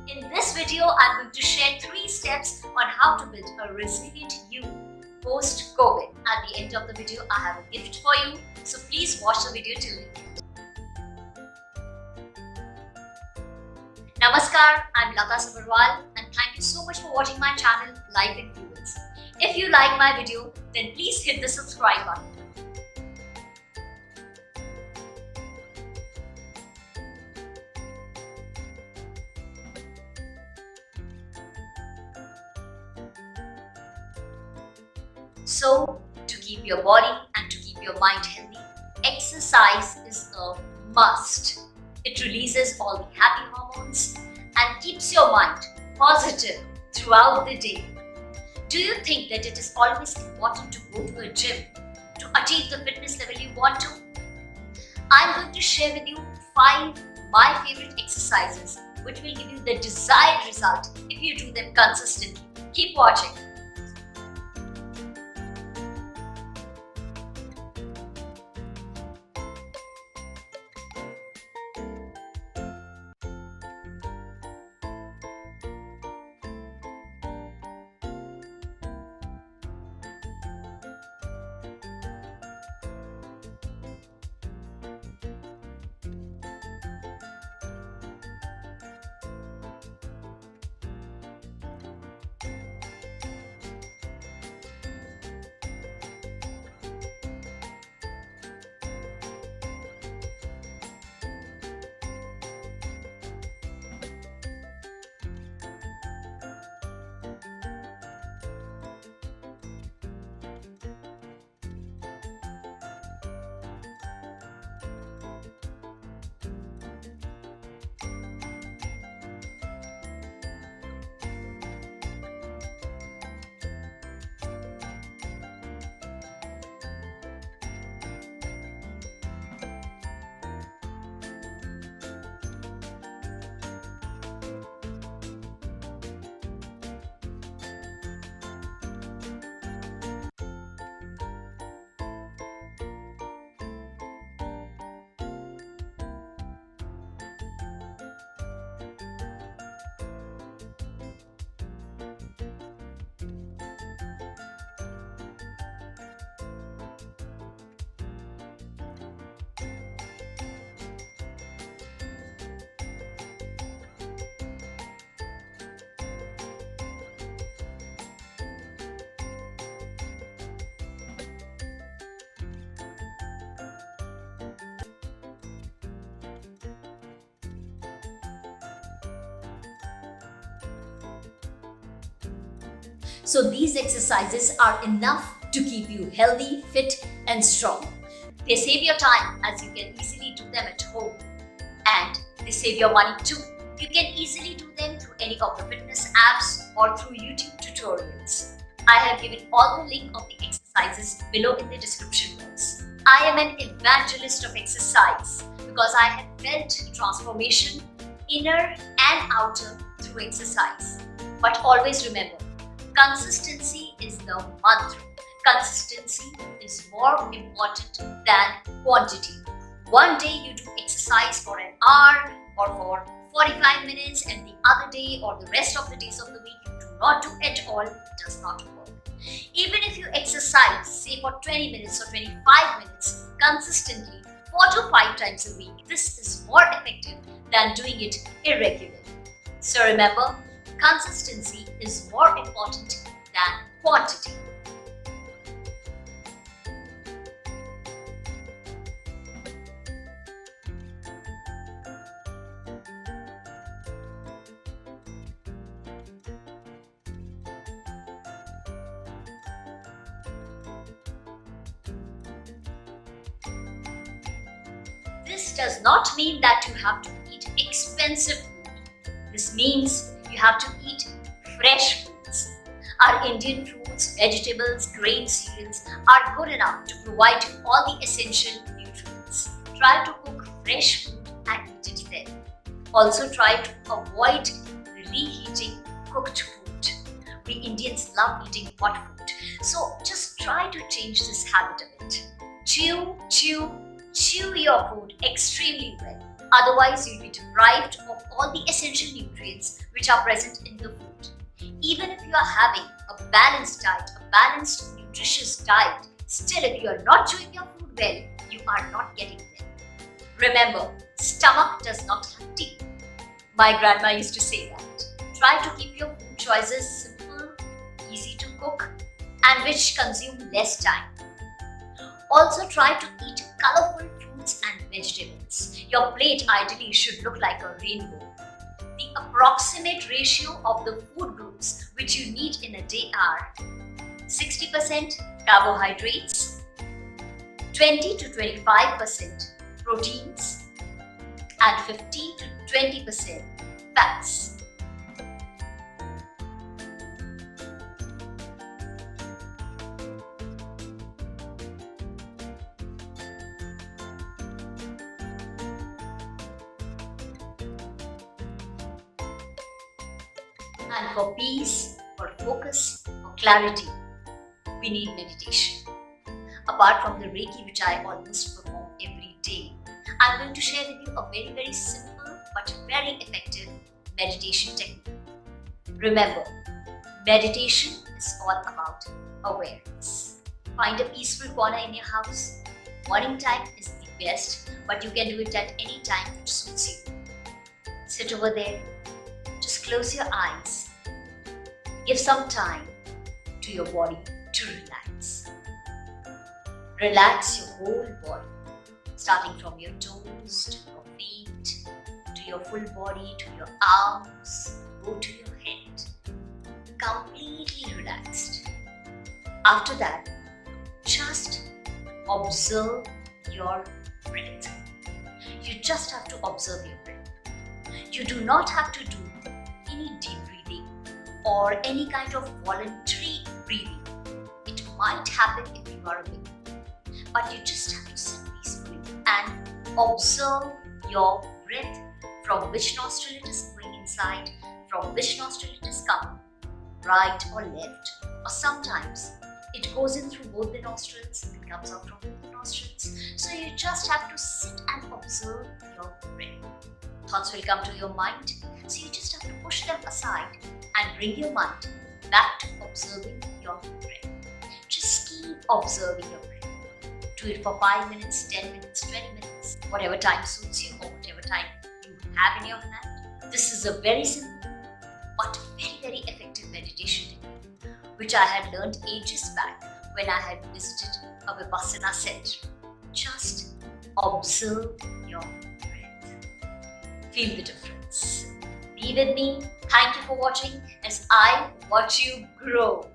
In this video, I'm going to share 3 steps on how to build a resilient you post-COVID. At the end of the video, I have a gift for you, so please watch the video till the end. Namaskar, I'm Lataa Saberwal and thank you so much for watching my channel Life Influence. If you like my video, then please hit the subscribe button. So, to keep your body and to keep your mind healthy, exercise is a must. It releases all the happy hormones and keeps your mind positive throughout the day. Do you think that it is always important to go to a gym to achieve the fitness level you want to? I'm going to share with you 5 my favorite exercises which will give you the desired result if you do them consistently. Keep watching. So these exercises are enough to keep you healthy, fit and strong. They save your time as you can easily do them at home, and they save your money too. You can easily do them through any of the fitness apps or through YouTube tutorials. I have given all the link of the exercises below in the description box. I am an evangelist of exercise because I have felt transformation inner and outer through exercise. But always remember, consistency is the mantra. Consistency is more important than quantity. One day you do exercise for an hour or for 45 minutes, and the other day or the rest of the days of the week you do not do at all, does not work. Even if you exercise, say for 20 minutes or 25 minutes consistently 4 to 5 times a week, this is more effective than doing it irregularly. So remember, consistency is more important than quantity. This does not mean that you have to eat expensive food. This means you have to eat fresh foods. Our Indian fruits, vegetables, grain cereals are good enough to provide you all the essential nutrients. Try to cook fresh food and eat it then. Also try to avoid reheating cooked food. We Indians love eating hot food, so just try to change this habit a bit. Chew your food extremely well. Otherwise, you'll be deprived of all the essential nutrients which are present in the food. Even if you are having a balanced diet, a balanced, nutritious diet, still if you are not chewing your food well, you are not getting there. Remember, stomach does not have teeth. My grandma used to say that. Try to keep your food choices simple, easy to cook, and which consume less time. Also try to eat colorful fruits and vegetables. Your plate ideally should look like a rainbow. The approximate ratio of the food groups which you need in a day are 60% carbohydrates, 20 to 25% proteins, and 15 to 20% fats. And for peace, for focus, for clarity, we need meditation. Apart from the Reiki, which I almost perform every day, I'm going to share with you a very, very simple but very effective meditation technique. Remember, meditation is all about awareness. Find a peaceful corner in your house. Morning time is the best, but you can do it at any time which suits you. Sit over there. Just close your eyes. Give some time to your body to relax. Relax your whole body, starting from your toes to your feet, to your full body, to your arms, go to your head. Completely relaxed. After that, just observe your breath. You just have to observe your breath. You do not have to do any deep breathing or any kind of voluntary breathing. It might happen if you are awake, but you just have to sit peacefully and observe your breath, from which nostril it is going inside, from which nostril it is coming, right or left, or sometimes it goes in through both the nostrils and comes out from both the nostrils. So you just have to sit and observe your breath. Thoughts will come to your mind, so you just have to push them aside and bring your mind back to observing your breath. Just keep observing your breath. Do it for 5 minutes, 10 minutes, 20 minutes, whatever time suits you or whatever time you have in your hand. This is a very simple but very, very effective meditation technique, which I had learned ages back when I had visited a Vipassana center. Just observe your breath. Feel the difference. Be with me. Thank you for watching as I watch you grow.